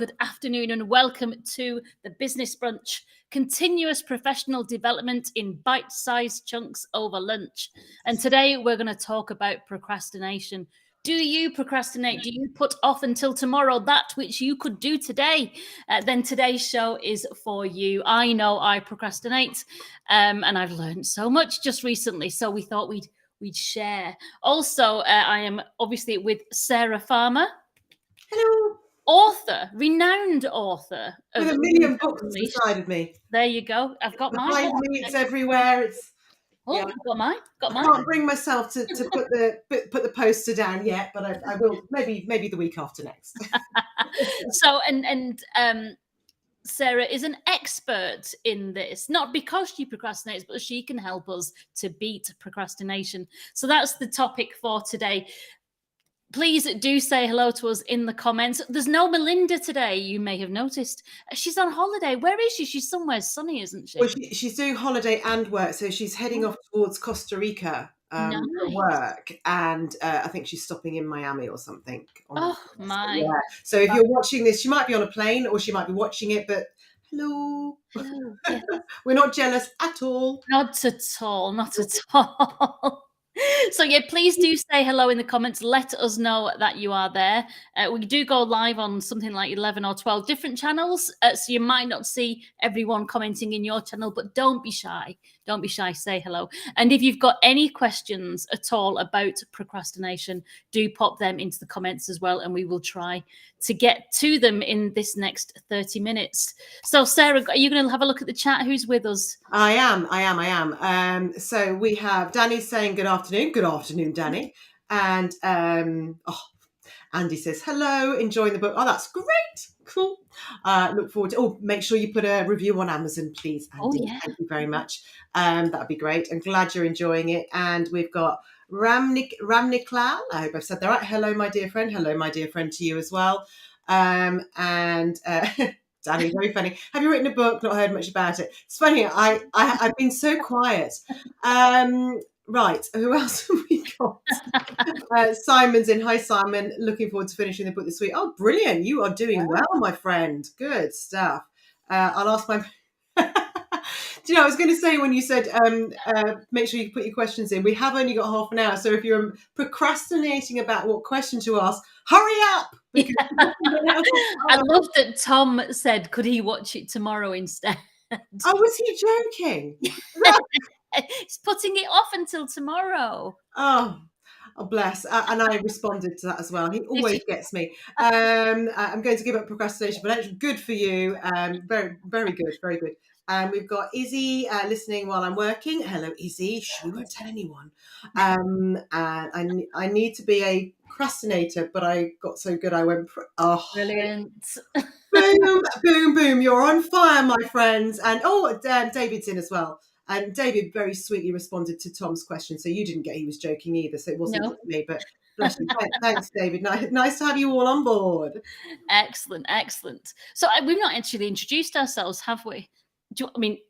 good afternoon, and welcome to the Business Brunch, continuous professional development in bite-sized chunks over lunch. And today we're going to talk about procrastination. Do you procrastinate? Do you put off until tomorrow that which you could do today? Then today's show is for you. I know I procrastinate, and I've learned so much just recently, so we thought we'd share. Also, I am obviously with Sarah Farmer. Hello. Author, renowned author. With a million books beside of me. There you go. I've got mine. Behind me, it's everywhere. Yeah. Got mine. I can't bring myself to put the poster down yet, but I will maybe the week after next. So Sarah is an expert in this, not because she procrastinates, but she can help us to beat procrastination. So that's the topic for today. Please do say hello to us in the comments. There's no Melinda today, you may have noticed. She's on holiday. Where is she? She's somewhere sunny, isn't she? Well, she's doing holiday and work, so she's heading off towards Costa Rica for work, and I think she's stopping in Miami or something. My! Yeah. So if you're watching this, she might be on a plane or she might be watching it. But hello. Yes. We're not jealous at all. Not at all. Not at all. So yeah, please do say hello in the comments. Let us know that you are there. We do go live on something like 11 or 12 different channels, so you might not see everyone commenting in your channel, but don't be shy. Don't be shy. Say hello. And if you've got any questions at all about procrastination, do pop them into the comments as well, and we will try to get to them in this next 30 minutes. So Sarah, are you going to have a look at the chat? Who's with us? I am. So we have Danny saying good afternoon. Good afternoon, Danny. And Andy says hello, enjoying the book. Oh, that's great. Cool. Look forward to. make sure you put a review on Amazon, please, Andy. Oh, yeah. Thank you very much. That'd be great. I'm glad you're enjoying it. And we've got Ramniklal. I hope I've said that right. Hello, my dear friend. Hello, my dear friend, to you as well. Danny, very funny. Have you written a book? Not heard much about it. It's funny. I've been so quiet. Right. Who else have we got? Simon's in. Hi, Simon. Looking forward to finishing the book this week. Oh, brilliant. You are doing well, my friend. Good stuff. I'll ask my... Do you know, I was going to say when you said make sure you put your questions in, we have only got half an hour. So if you're procrastinating about what question to ask, hurry up. I love that Tom said, could he watch it tomorrow instead? Oh, was he joking? He's putting it off until tomorrow. Oh, bless. And I responded to that as well. He always gets me. I'm going to give up procrastination, but actually good for you. Very, very good. Very good. And we've got Izzy listening while I'm working. Hello, Izzy. She won't tell anyone. And I need to be a procrastinator, but I got so good I went, brilliant. Boom, boom, boom. You're on fire, my friends. And David's in as well. And David very sweetly responded to Tom's question. So you didn't get he was joking either. So it wasn't me, but bless you. Thanks, David. Nice to have you all on board. Excellent, excellent. So we've not actually introduced ourselves, have we?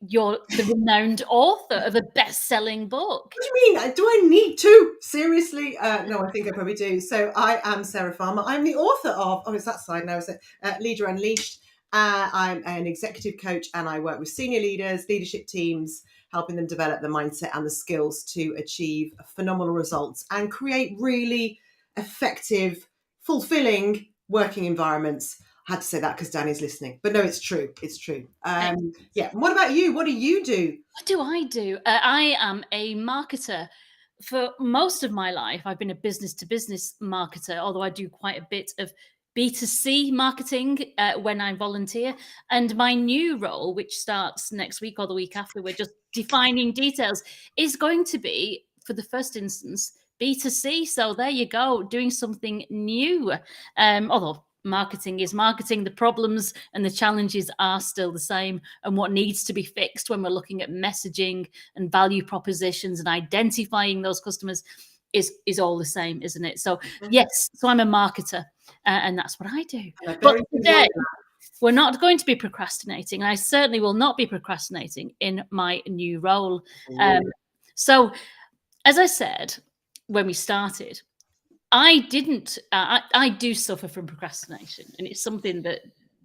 You're the renowned author of a best-selling book. What do you mean? Do I need to? Seriously? No, I think I probably do. So I am Sarah Farmer. I'm the author of, it's that side now, is it? Leader Unleashed. I'm an executive coach and I work with senior leaders, leadership teams, helping them develop the mindset and the skills to achieve phenomenal results and create really effective, fulfilling working environments. I had to say that because Danny's listening, but no, it's true. It's true. Yeah. What about you? What do you do? What do I do? I am a marketer. For most of my life, I've been a business-to-business marketer, although I do quite a bit of B2C marketing when I volunteer. And my new role, which starts next week or the week after, we're just defining details, is going to be, for the first instance, B2C. So there you go, doing something new. Although marketing is marketing, the problems and the challenges are still the same. And what needs to be fixed when we're looking at messaging and value propositions and identifying those customers is all the same, isn't it? So yes, so I'm a marketer and that's what I do. But today, we're not going to be procrastinating. And I certainly will not be procrastinating in my new role. So as I said, when we started, I do suffer from procrastination, and it's something that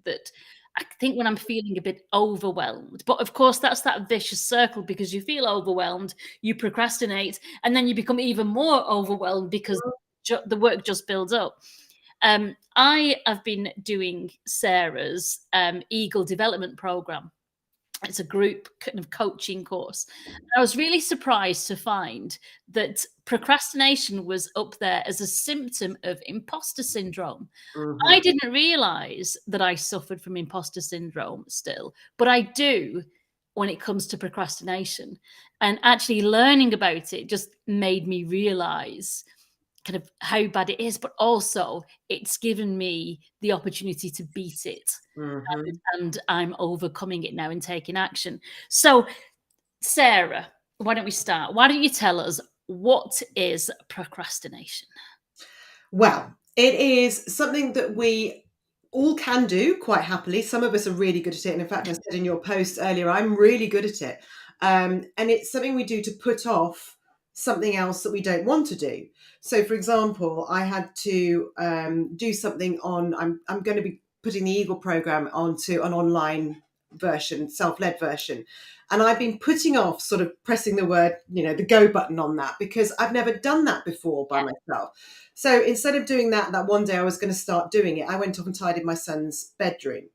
that I think when I'm feeling a bit overwhelmed, but of course that's that vicious circle, because you feel overwhelmed, you procrastinate, and then you become even more overwhelmed because the work just builds up. I have been doing Sarah's Eagle Development Program. It's a group kind of coaching course. I was really surprised to find that procrastination was up there as a symptom of imposter syndrome. I Mhm. didn't realize that I suffered from imposter syndrome still, but I do when it comes to procrastination. And actually learning about it just made me realize kind of how bad it is, but also it's given me the opportunity to beat it. Mhm. And I'm overcoming it now and taking action. So, Sarah, why don't we start? Why don't you tell us what is procrastination? Well, it is something that we all can do quite happily. Some of us are really good at it. And in fact, I said in your post earlier, I'm really good at it. And it's something we do to put off something else that we don't want to do. So, for example, I had to do something on, I'm going to be putting the Eagle program onto an online version, self-led version. And I've been putting off sort of pressing the word, the go button on that because I've never done that before by myself. So instead of doing that one day I was going to start doing it, I went off and tidied my son's bedroom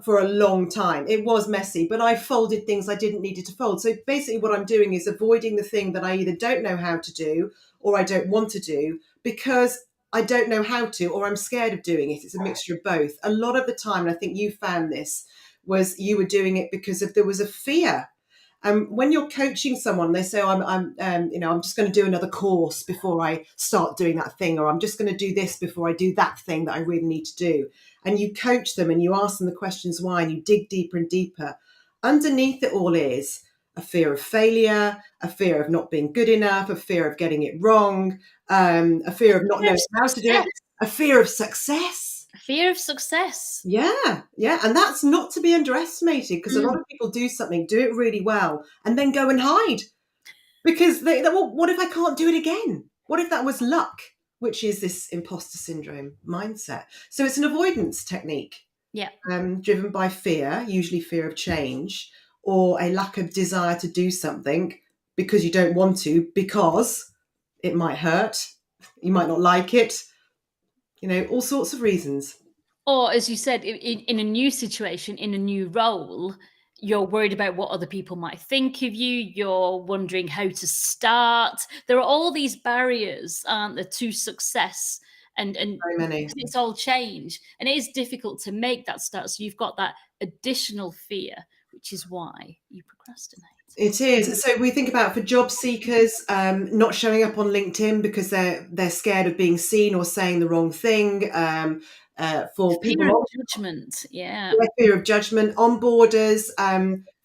for a long time. It was messy, but I folded things I didn't need to fold. So basically what I'm doing is avoiding the thing that I either don't know how to do or I don't want to do because I don't know how to, or I'm scared of doing it. It's a mixture of both. A lot of the time, and I think you found this, was you were doing it because there was a fear. When you're coaching someone, they say, I'm just going to do another course before I start doing that thing, or I'm just going to do this before I do that thing that I really need to do. And you coach them and you ask them the questions why, and you dig deeper and deeper. Underneath it all is a fear of failure, a fear of not being good enough, a fear of getting it wrong, a fear of not Fear of knowing how to do success. it, a fear of success. Fear of success. Yeah, yeah. And that's not to be underestimated because a lot Mm. of people do something, do it really well, and then go and hide because well, what if I can't do it again? What if that was luck, which is this imposter syndrome mindset? So it's an avoidance technique Yeah. driven by fear, usually fear of change, or a lack of desire to do something because you don't want to, because it might hurt, you might not like it, all sorts of reasons. Or as you said, in a new situation, in a new role, you're worried about what other people might think of you. You're wondering how to start. There are all these barriers, aren't there, to success, and So many. because it's all change, and it is difficult to make that start. So you've got that additional fear, which is why you procrastinate. It is. So we think about for job seekers not showing up on LinkedIn because they're scared of being seen or saying the wrong thing. For Fear people of on judgment. Yeah. fear of judgment, onboarders,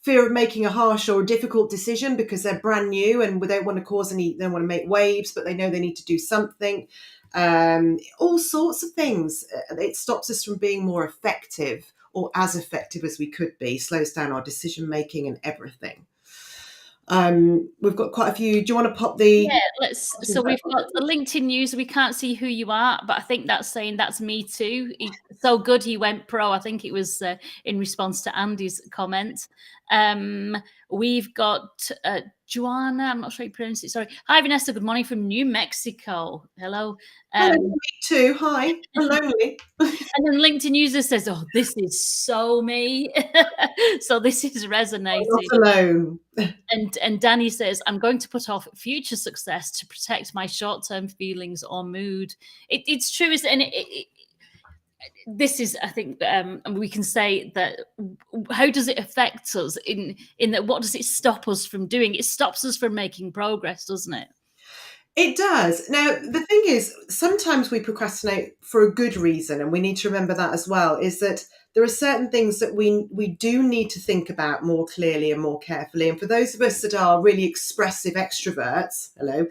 fear of making a harsh or difficult decision because they're brand new and they don't want to they don't want to make waves, but they know they need to do something. All sorts of things. It stops us from being more effective or as effective as we could be, slows down our decision making and everything. We've got quite a few. Do you want to pop the Yeah, so we've got the LinkedIn user. We can't see who you are, but I think that's saying that's me too. So good he went pro. I think it was in response to Andy's comment. Um, we've got Joanna. I'm not sure how you pronounce it. Sorry. Hi, Vanessa. Good morning from New Mexico. Hello. Hello, me too. Hi, I'm lonely. And then LinkedIn user says, "Oh, this is so me." So this is I'm resonating. not alone. And Danny says, I'm going to put off future success to protect my short-term feelings or mood. It's true, isn't it? And this is, I think, and we can say that. How does it affect us? In that, what does it stop us from doing? It stops us from making progress, doesn't it? It does. Now, the thing is, sometimes we procrastinate for a good reason, and we need to remember that as well, is that there are certain things that we do need to think about more clearly and more carefully. And for those of us that are really expressive extroverts, hello,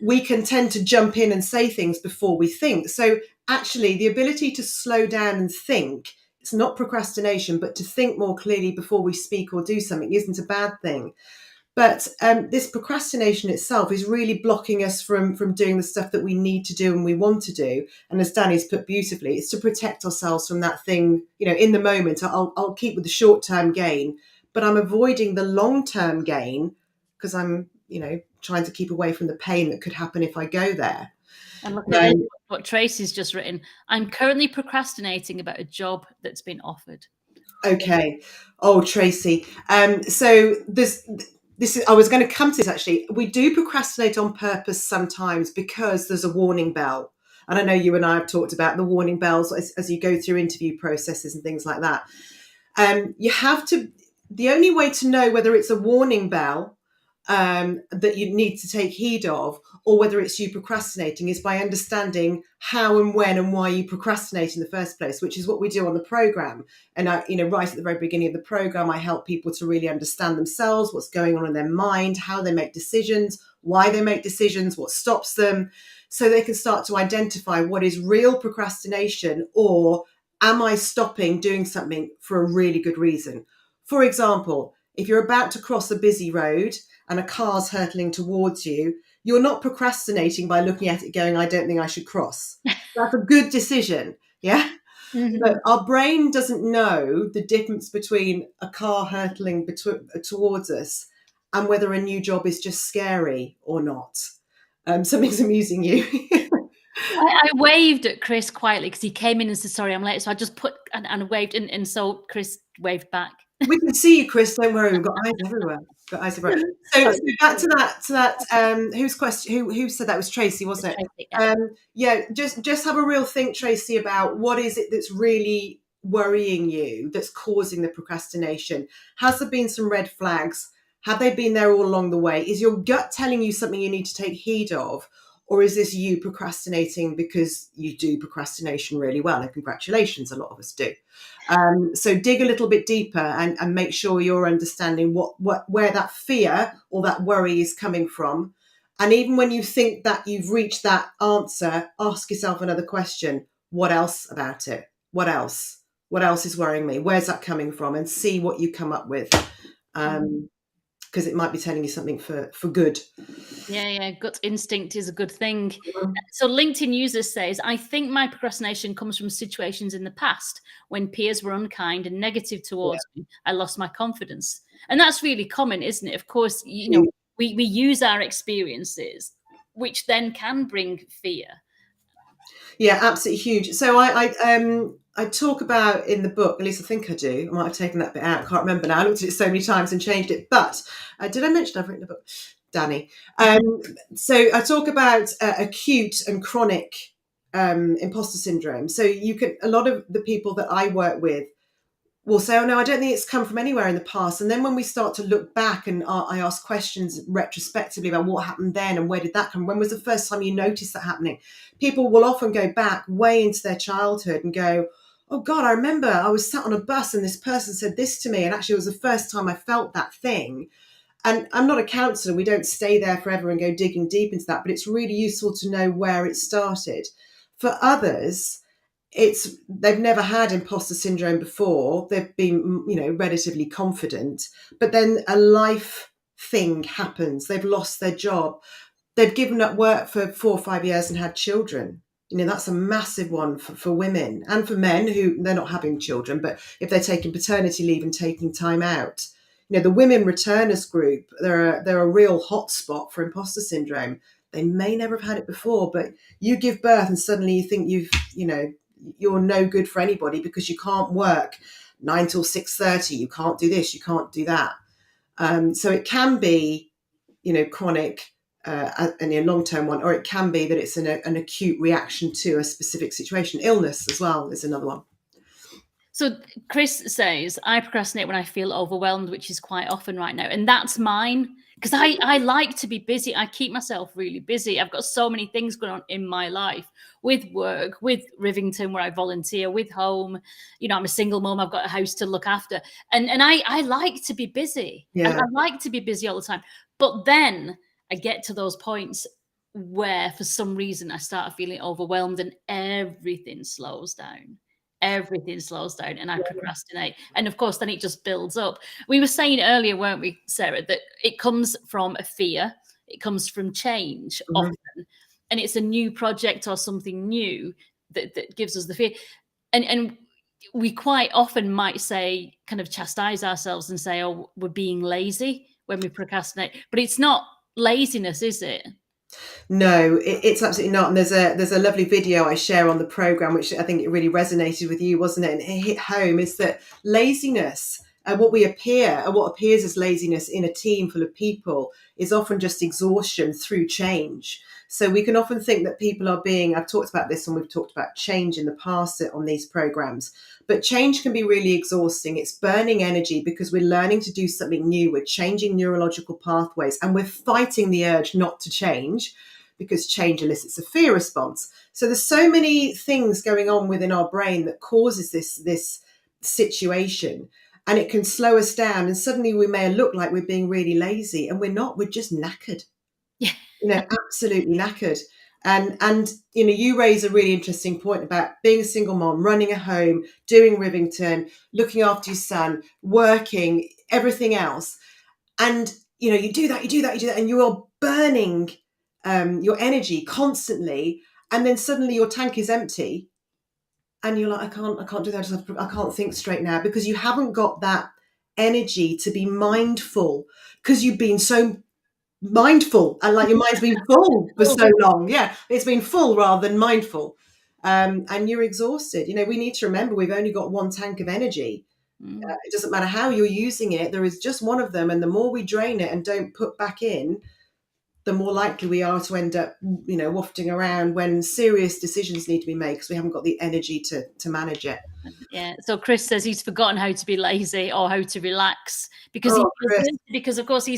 we can tend to jump in and say things before we think. So actually, the ability to slow down and think, it's not procrastination, but to think more clearly before we speak or do something isn't a bad thing. But this procrastination itself is really blocking us from doing the stuff that we need to do and we want to do. And as Danny's put beautifully, it's to protect ourselves from that thing. In the moment, I'll keep with the short term gain, but I'm avoiding the long term gain because I'm trying to keep away from the pain that could happen if I go there. And look at this, what Tracy's just written. I'm currently procrastinating about a job that's been offered. Okay. Oh, Tracy. So this is, I was going to come to this actually. We do procrastinate on purpose sometimes because there's a warning bell. And I know you and I have talked about the warning bells as you go through interview processes and things like that. The only way to know whether it's a warning bell that you need to take heed of, or whether it's you procrastinating, is by understanding how and when and why you procrastinate in the first place, which is what we do on the program. And right at the very beginning of the program, I help people to really understand themselves, what's going on in their mind, how they make decisions, why they make decisions, what stops them, so they can start to identify what is real procrastination, or am I stopping doing something for a really good reason? For example, if you're about to cross a busy road and a car's hurtling towards you, you're not procrastinating by looking at it going, I don't think I should cross. That's a good decision. Yeah. Mm-hmm. But our brain doesn't know the difference between a car hurtling towards us and whether a new job is just scary or not. Something's amusing you. I waved at Chris quietly because he came in and said, sorry, I'm late. So I just put and waved. And so Chris waved back. We can see you, Chris. Don't worry. We've got eyes everywhere. So back to that. Whose question? Who said that? Was Tracy, wasn't it? Tracy, yeah. Just have a real think, Tracy, about what is it that's really worrying you, that's causing the procrastination. Has there been some red flags? Have they been there all along the way? Is your gut telling you something you need to take heed of? Or is this you procrastinating because you do procrastination really well? And congratulations, a lot of us do. So dig a little bit deeper and make sure you're understanding where that fear or that worry is coming from. And even when you think that you've reached that answer, ask yourself another question. What else about it? What else? What else is worrying me? Where's that coming from? And see what you come up with. Because it might be telling you something for good. Yeah. Gut instinct is a good thing. Mm-hmm. So LinkedIn user says, I think my procrastination comes from situations in the past when peers were unkind and negative towards me. I lost my confidence. And that's really common, isn't it? Of course, we use our experiences, which then can bring fear. Yeah, absolutely huge. So I talk about in the book, at least I think I do. I might have taken that bit out. I can't remember now. I looked at it so many times and changed it. But did I mention I've written the book, Danny? So I talk about acute and chronic imposter syndrome. So a lot of the people that I work with will say, oh no, I don't think it's come from anywhere in the past. And then when we start to look back and I ask questions retrospectively about what happened then and where did that come, when was the first time you noticed that happening? People will often go back way into their childhood and go, oh God, I remember I was sat on a bus and this person said this to me. And actually it was the first time I felt that thing. And I'm not a counsellor. We don't stay there forever and go digging deep into that, but it's really useful to know where it started. For others, they've never had imposter syndrome before. They've been, relatively confident, but then a life thing happens. They've lost their job. They've given up work for 4 or 5 years and had children. That's a massive one for women and for men who they're not having children, but if they're taking paternity leave and taking time out. The women returners group, they're a real hotspot for imposter syndrome. They may never have had it before, but you give birth and suddenly you think you're no good for anybody because you can't work 9 till 6:30. You can't do this. You can't do that. So it can be, chronic and a long-term one, or it can be that it's an acute reaction to a specific situation. Illness as well is another one. So Chris says, I procrastinate when I feel overwhelmed, which is quite often right now. And that's mine because I like to be busy. I keep myself really busy. I've got so many things going on in my life with work, with Rivington, where I volunteer, with home. I'm a single mom. I've got a house to look after. And I like to be busy. Yeah. I like to be busy all the time. But then I get to those points where for some reason I start feeling overwhelmed and everything slows down. everything slows down and I procrastinate. And of course, then it just builds up. We were saying earlier, weren't we, Sarah, that it comes from a fear, it comes from change often, and it's a new project or something new that gives us the fear. And we quite often might say, kind of chastise ourselves and say, oh, we're being lazy when we procrastinate. But it's not laziness, is it? No, it's absolutely not. And there's a lovely video I share on the program, which I think it really resonated with you, wasn't it? And it hit home is that laziness, what appears as laziness in a team full of people is often just exhaustion through change. So we can often think that people are being, I've talked about this and we've talked about change in the past on these programs, but change can be really exhausting. It's burning energy because we're learning to do something new. We're changing neurological pathways and we're fighting the urge not to change, because change elicits a fear response. So there's so many things going on within our brain that causes this situation, and it can slow us down. And suddenly we may look like we're being really lazy, and we're not. We're just knackered. Yeah. Absolutely knackered. And you raise a really interesting point about being a single mom, running a home, doing Rivington, looking after your son, working, everything else. And you do that, and you're burning your energy constantly, and then suddenly your tank is empty, and you're like, I can't do that. I can't think straight now, because you haven't got that energy to be mindful, because you've been so mindful, and like your mind's been full for so long. Yeah, it's been full rather than mindful, and you're exhausted. We need to remember we've only got one tank of energy. It doesn't matter how you're using it. There is just one of them, and the more we drain it and don't put back in, the more likely we are to end up, wafting around when serious decisions need to be made because we haven't got the energy to manage it. Yeah. So Chris says he's forgotten how to be lazy or how to relax because of course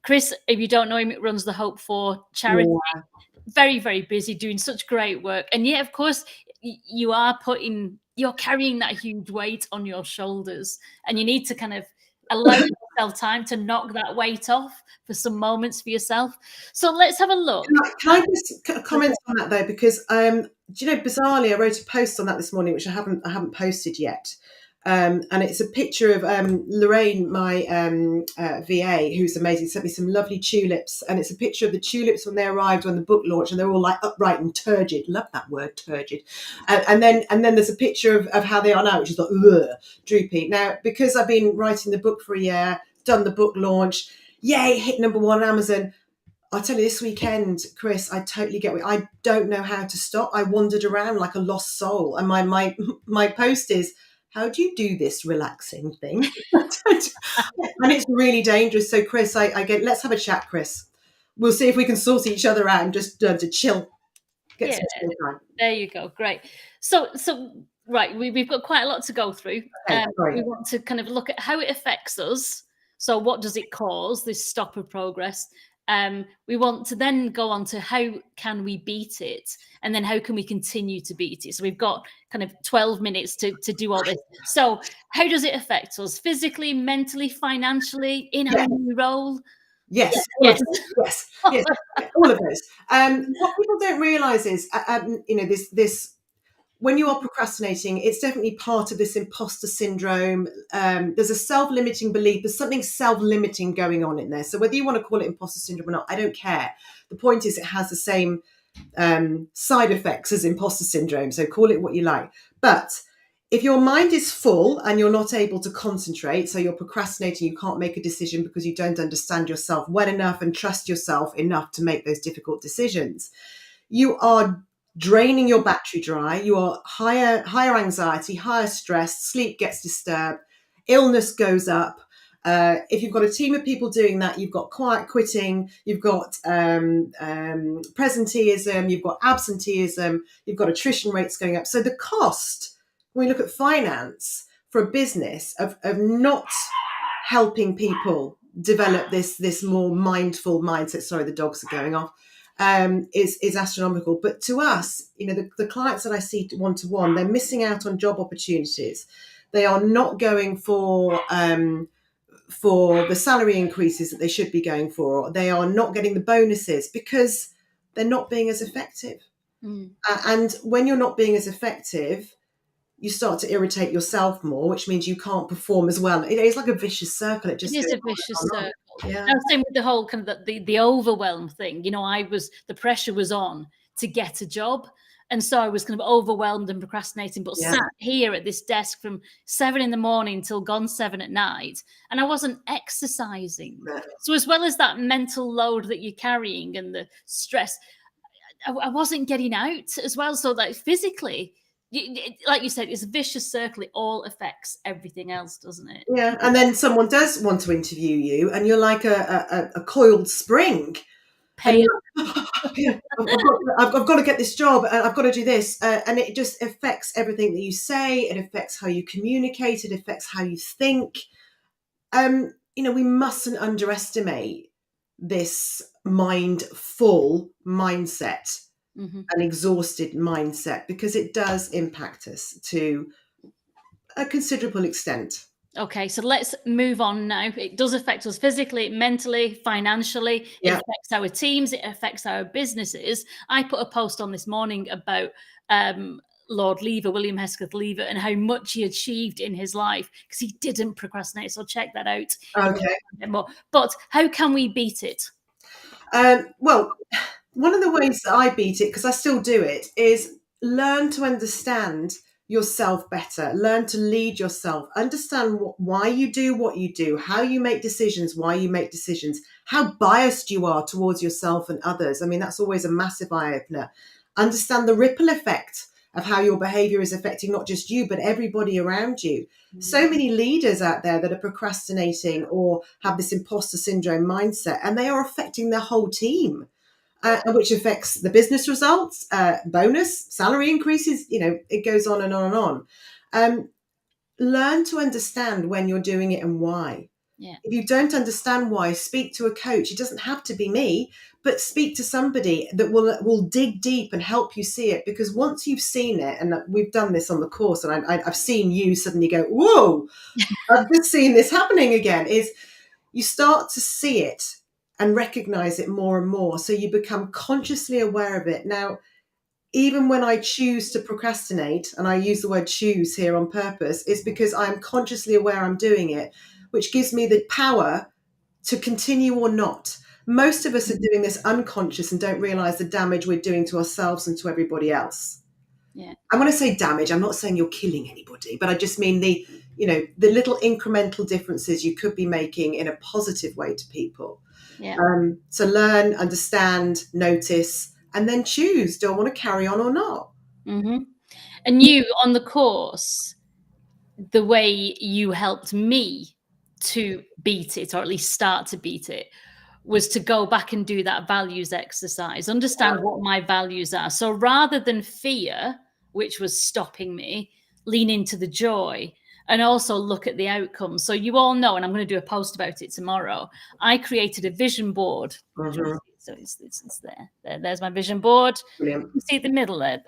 Chris, if you don't know him, runs the Hope for charity. Yeah. Very, very busy doing such great work. And yet, of course, you're carrying that huge weight on your shoulders, and you need to kind of allow yourself time to knock that weight off for some moments for yourself. So let's have a look. Can I just comment on that though? Because bizarrely, I wrote a post on that this morning, which I haven't posted yet. And it's a picture of Lorraine, my VA, who's amazing, sent me some lovely tulips. And it's a picture of the tulips when they arrived on the book launch, and they're all like upright and turgid. Love that word, turgid. And then there's a picture of how they are now, which is like droopy. Now, because I've been writing the book for a year, done the book launch, yay, hit #1 on Amazon. I'll tell you, this weekend, Chris, I totally get it. I don't know how to stop. I wandered around like a lost soul. And my post is, how do you do this relaxing thing? And it's really dangerous. So, Chris, let's have a chat, Chris. We'll see if we can sort each other out and just to chill. Get some chill time. There you go. Great. So right, we've got quite a lot to go through. Okay, we want to kind of look at how it affects us. So what does it cause, this stop of progress? We want to then go on to how can we beat it, and then how can we continue to beat it. So we've got kind of 12 minutes to do all this. So how does it affect us physically, mentally, financially, in our new role? Yes. All of those. What people don't realise is, this. When you are procrastinating, it's definitely part of this imposter syndrome. There's a self-limiting belief. There's something self-limiting going on in there. So whether you want to call it imposter syndrome or not, I don't care. The point is, it has the same side effects as imposter syndrome. So call it what you like. But if your mind is full and you're not able to concentrate, so you're procrastinating, you can't make a decision because you don't understand yourself well enough and trust yourself enough to make those difficult decisions, you are draining your battery dry. You are higher anxiety, higher stress, sleep gets disturbed, illness goes up. If you've got a team of people doing that, you've got quiet quitting, you've got presenteeism, you've got absenteeism, you've got attrition rates going up. So the cost, when we look at finance for a business of not helping people develop this more mindful mindset, sorry, the dogs are going off, is astronomical. But to us, the clients that I see one-to-one, they're missing out on job opportunities. They are not going for the salary increases that they should be going for. They are not getting the bonuses because they're not being as effective. And when you're not being as effective, you start to irritate yourself more, which means you can't perform as well. It's like a vicious circle. It just It is goes a on vicious and on. circle. Yeah. Now, same with the whole kind of the overwhelm thing. The pressure was on to get a job. And so I was kind of overwhelmed and procrastinating, but Yeah. sat here at this desk from 7 in the morning till gone 7 at night. And I wasn't exercising. No. So as well as that mental load that you're carrying and the stress, I wasn't getting out as well. So that physically, like you said, it's a vicious circle. It all affects everything else, doesn't it? Yeah. And then someone does want to interview you, and you're like a coiled spring. And Pale. yeah, I've got to get this job, and I've got to do this, and it just affects everything that you say. It affects how you communicate. It affects how you think. We mustn't underestimate this mindful mindset, Mhm. an exhausted mindset, because it does impact us to a considerable extent. Okay, so let's move on now. It does affect us physically, mentally, financially. It Yeah. affects our teams. It affects our businesses. I put a post on this morning about Lord Lever, William Hesketh Lever, and how much he achieved in his life because he didn't procrastinate. So check that out. If you want to Okay. find out more. But how can we beat it? Well, one of the ways that I beat it, because I still do it, is learn to understand yourself better, learn to lead yourself, understand why you do what you do, how you make decisions, why you make decisions, how biased you are towards yourself and others. I mean, that's always a massive eye opener. Understand the ripple effect of how your behavior is affecting not just you, but everybody around you. So many leaders out there that are procrastinating or have this imposter syndrome mindset, and they are affecting their whole team. Which affects the business results, bonus, salary increases, it goes on and on and on. Learn to understand when you're doing it and why. Yeah. If you don't understand why, speak to a coach. It doesn't have to be me, but speak to somebody that will dig deep and help you see it. Because once you've seen it, and we've done this on the course, and I've seen you suddenly go, whoa, I've just seen this happening again, is you start to see it and recognize it more and more. So you become consciously aware of it. Now, even when I choose to procrastinate, and I use the word choose here on purpose, it's because I'm consciously aware I'm doing it, which gives me the power to continue or not. Most of us are doing this unconscious and don't realize the damage we're doing to ourselves and to everybody else. Yeah. I want to say damage. I'm not saying you're killing anybody, but I just mean the little incremental differences you could be making in a positive way to people. Yeah. So learn, understand, notice, and then choose. Do I want to carry on or not? Mm-hmm. And you on the course, the way you helped me to beat it, or at least start to beat it, was to go back and do that values exercise, understand what my values are. So rather than fear, which was stopping me, lean into the joy and also look at the outcomes. So you all know, and I'm going to do a post about it tomorrow, I created a vision board. Mhm. So it's there. There's my vision board. Brilliant. You see the middle there.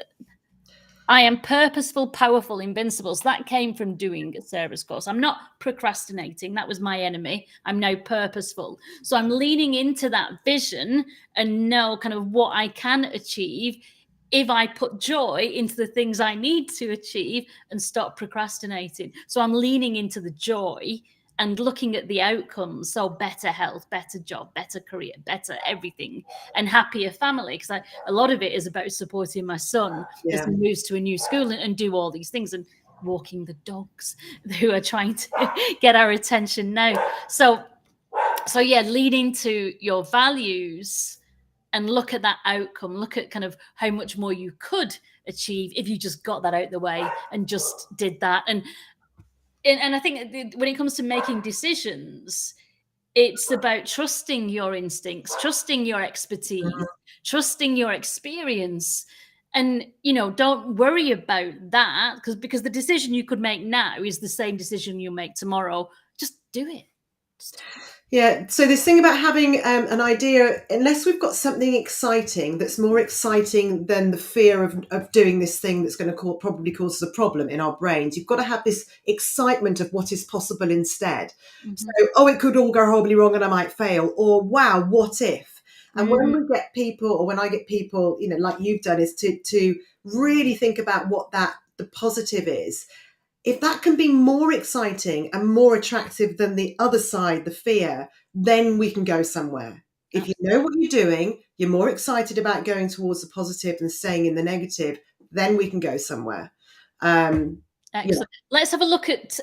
I am purposeful, powerful, invincible. So that came from doing Sarah's course. I'm not procrastinating. That was my enemy. I'm now purposeful. So I'm leaning into that vision and know kind of what I can achieve if I put joy into the things I need to achieve and stop procrastinating. So I'm leaning into the joy and looking at the outcomes. So better health, better job, better career, better everything, and happier family. Because a lot of it is about supporting my son as he moves to a new school and do all these things and walking the dogs who are trying to get our attention now. So yeah, leading to your values and look at that outcome, look at kind of how much more you could achieve if you just got that out the way and just did that. And I think when it comes to making decisions, it's about trusting your instincts, trusting your expertise, trusting your experience. And, don't worry about that because the decision you could make now is the same decision you'll make tomorrow. Just do it. Yeah. So this thing about having an idea, unless we've got something exciting that's more exciting than the fear of doing this thing that's going to probably cause us a problem in our brains, you've got to have this excitement of what is possible instead. So, it could all go horribly wrong and I might fail, or wow, what if? And when we get people, or when I get people, like you've done, is to really think about what that the positive is, if that can be more exciting and more attractive than the other side, the fear, then we can go somewhere. If you know what you're doing, you're more excited about going towards the positive than staying in the negative, then we can go somewhere. Excellent. Let's have a look at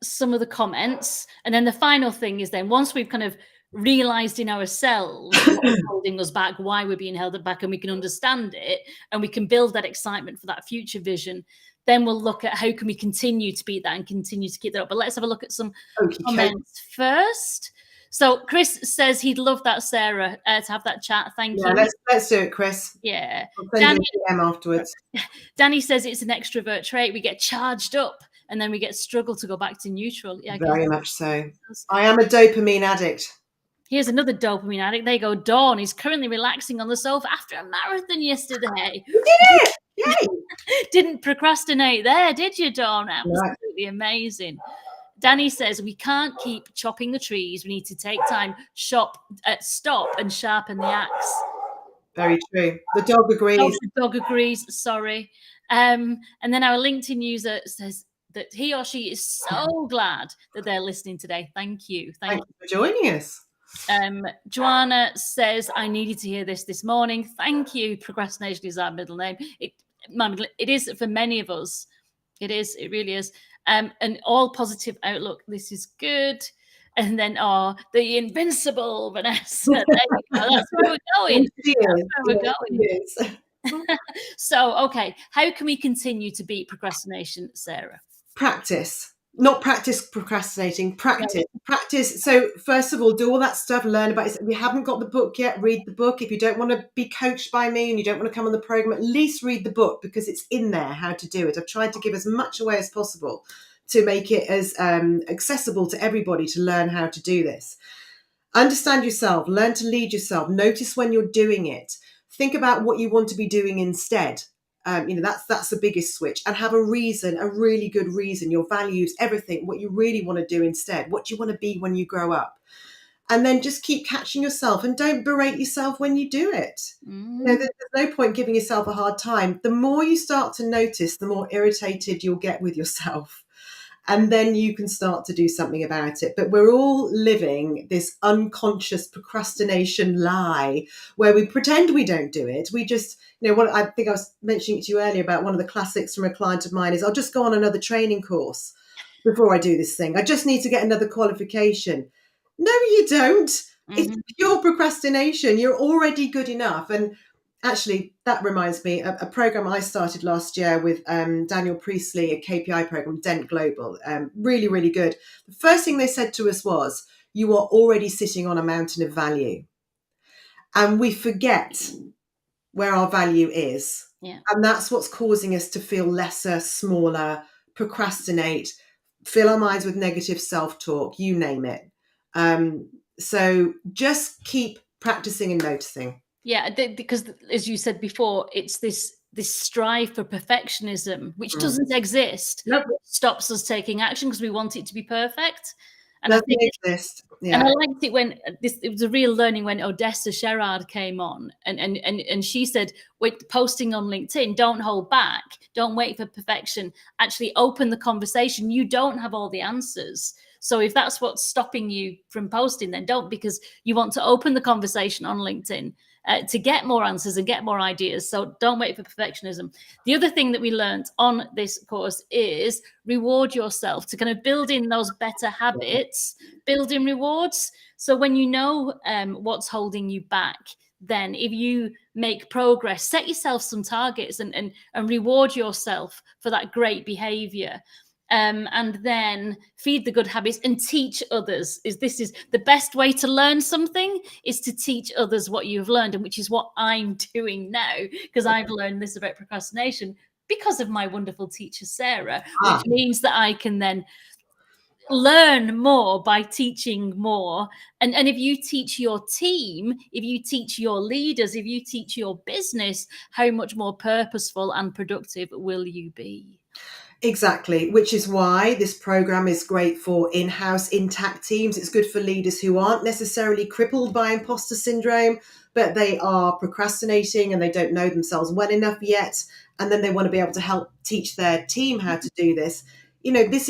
some of the comments. And then the final thing is then once we've kind of realized in ourselves what's holding us back, why we're being held back, and we can understand it and we can build that excitement for that future vision, then we'll look at how can we continue to beat that and continue to keep that up. But let's have a look at some comments first. So Chris says he'd love that, Sarah, to have that chat. Thank you. Let's do it, Chris. Yeah. I'll send you a DM afterwards. Danny says it's an extrovert trait. We get charged up and then we get struggle to go back to neutral. Yeah, very much so. I am a dopamine addict. Here's another dopamine addict. There you go. Dawn is currently relaxing on the sofa after a marathon yesterday. You did it! Yay! Didn't procrastinate there, did you, Dawn? Absolutely amazing. Danny says we can't keep chopping the trees. We need to take time, stop and sharpen the axe. Very true. The dog agrees. Oh, the dog agrees. Sorry. And then our LinkedIn user says that he or she is so glad that they're listening today. Thank you. Thank you for joining us. Joanna says, I needed to hear this morning. Thank you. Procrastination is our middle name. It is for many of us. It is. It really is. An all positive outlook. This is good. And then, the invincible Vanessa. There you go. That's where we're going. That's where we're going. So, okay. How can we continue to beat procrastination, Sarah? Practice. Not practice procrastinating, practice. Practice. So first of all, do all that stuff, learn about it. If you haven't got the book yet, read the book. If you don't want to be coached by me and you don't want to come on the program, at least read the book because it's in there how to do it. I've tried to give as much away as possible to make it as accessible to everybody to learn how to do this. Understand yourself, learn to lead yourself, notice when you're doing it. Think about what you want to be doing instead. That's the biggest switch, and have a reason, a really good reason, your values, everything, what you really want to do instead, what you want to be when you grow up. And then just keep catching yourself and don't berate yourself when you do it. There's no point giving yourself a hard time. The more you start to notice, the more irritated you'll get with yourself. And then you can start to do something about it. But we're all living this unconscious procrastination lie where we pretend we don't do it. We just, what I think I was mentioning to you earlier about one of the classics from a client of mine is I'll just go on another training course before I do this thing. I just need to get another qualification. No, you don't. It's pure procrastination. You're already good enough. And actually, that reminds me, a program I started last year with Daniel Priestley, a KPI program, Dent Global. Really, really good. The first thing they said to us was, you are already sitting on a mountain of value. And we forget where our value is. Yeah. And that's what's causing us to feel lesser, smaller, procrastinate, fill our minds with negative self-talk, you name it. So just keep practicing and noticing. Yeah, because as you said before, it's this strive for perfectionism, which doesn't exist. Nope. It stops us taking action because we want it to be perfect. And doesn't exist. Yeah. And I liked it when it was a real learning when Odessa Sherrard came on and she said, with posting on LinkedIn, don't hold back, don't wait for perfection, actually open the conversation. You don't have all the answers. So if that's what's stopping you from posting, then don't, because you want to open the conversation on LinkedIn to get more answers and get more ideas. So don't wait for perfectionism. The other thing that we learned on this course is reward yourself, to kind of build in those better habits, build in rewards. So when you know what's holding you back, then if you make progress, set yourself some targets and reward yourself for that great behavior. And then feed the good habits and teach others. This is the best way to learn something, is to teach others what you've learned, and which is what I'm doing now, because I've learned this about procrastination because of my wonderful teacher, Sarah, which means that I can then learn more by teaching more. And if you teach your team, if you teach your leaders, if you teach your business, how much more purposeful and productive will you be? Exactly, which is why this program is great for in-house intact teams. It's good for leaders who aren't necessarily crippled by imposter syndrome, but they are procrastinating and they don't know themselves well enough yet. and then they want to be able to help teach their team how to do this. This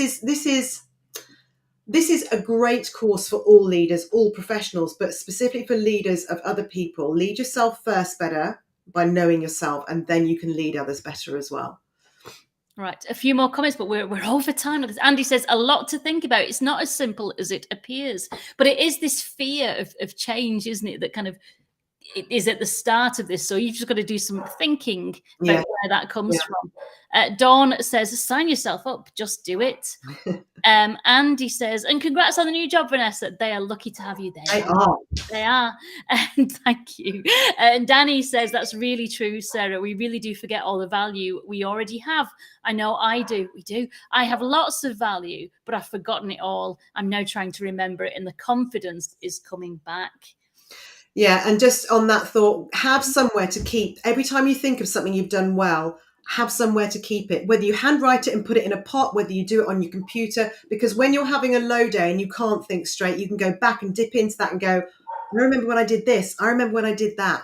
is a great course for all leaders, all professionals, but specifically for leaders of other people. Lead yourself first better by knowing yourself, and then you can lead others better as well. Right, a few more comments, but we're over time. Andy says, a lot to think about. It's not as simple as it appears, but it is this fear of change, isn't it, that kind of it is at the start of this. So you've just got to do some thinking about where that comes from. Dawn says, sign yourself up, just do it. Andy says, and congrats on the new job, Vanessa. They are lucky to have you there. They are. And thank you. And Danny says, that's really true, Sarah. We really do forget all the value we already have. I know I do. We do. I have lots of value, but I've forgotten it all. I'm now trying to remember it, and the confidence is coming back. Yeah, and just on that thought, have somewhere to keep. Every time you think of something you've done well, have somewhere to keep it, whether you handwrite it and put it in a pot, whether you do it on your computer, because when you're having a low day and you can't think straight, you can go back and dip into that and go, I remember when I did this. I remember when I did that.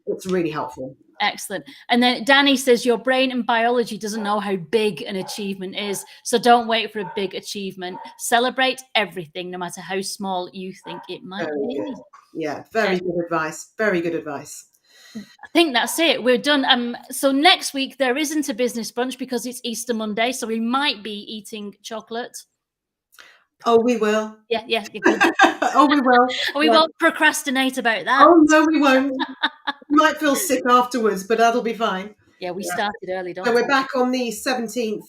It's really helpful. Excellent. And then Danny says, your brain and biology doesn't know how big an achievement is. So don't wait for a big achievement. Celebrate everything, no matter how small you think it might be. Yeah, very good advice. Very good advice. I think that's it. We're done. So next week there isn't a business brunch because it's Easter Monday. So we might be eating chocolate. Oh, we will. Yeah. Oh, we will. We won't procrastinate about that. Oh, no, we won't. We might feel sick afterwards, but that'll be fine. Yeah, we started early, don't we? So we're back on the 17th.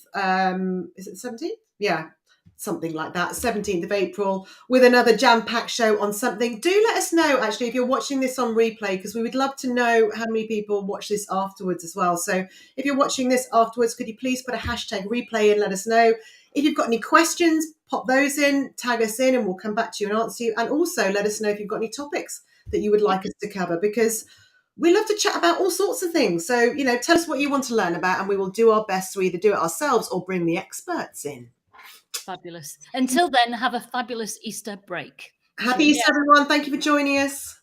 Is it 17th? Yeah, something like that. 17th of April with another jam-packed show on something. Do let us know, actually, if you're watching this on replay, because we would love to know how many people watch this afterwards as well. So if you're watching this afterwards, could you please put a hashtag replay and let us know? If you've got any questions, pop those in, tag us in, and we'll come back to you and answer you. And also let us know if you've got any topics that you would like us to cover, because we love to chat about all sorts of things. So, tell us what you want to learn about, and we will do our best to either do it ourselves or bring the experts in. Fabulous. Until then, have a fabulous Easter break. Happy Easter, everyone. Thank you for joining us.